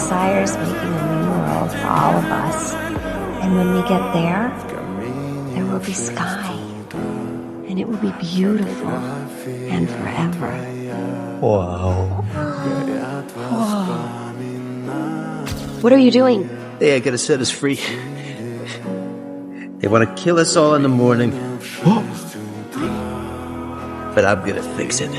Sire's making a new world for all of us. And when we get there will be sky. And it will be beautiful and forever. Wow. Whoa. What are you doing? They are gonna set us free. They want to kill us all in the morning. But I'm gonna fix it.